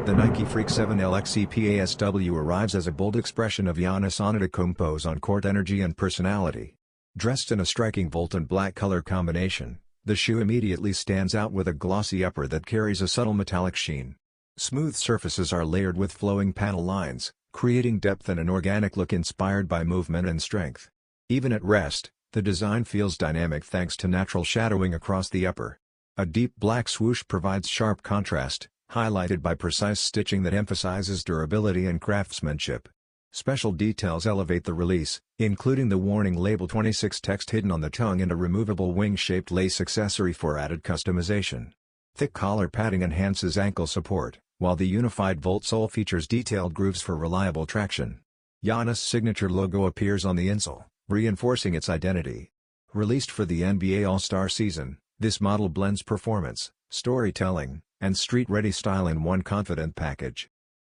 The Nike Freak 7 LX EP ASW arrives as a bold expression of Giannis Antetokounmpo's on-court energy and personality. Dressed in a striking volt and black color combination, the shoe immediately stands out with a glossy upper that carries a subtle metallic sheen. Smooth surfaces are layered with flowing panel lines, creating depth and an organic look inspired by movement and strength. Even at rest, the design feels dynamic thanks to natural shadowing across the upper. A deep black swoosh provides sharp contrast, highlighted by precise stitching that emphasizes durability and craftsmanship. Special details elevate the release, including the warning label 26 text hidden on the tongue and a removable wing-shaped lace accessory for added customization. Thick collar padding enhances ankle support, while the unified volt sole features detailed grooves for reliable traction. Giannis' signature logo appears on the insole, reinforcing its identity. Released for the NBA All-Star season, this model blends performance, storytelling, and street-ready style in one confident package.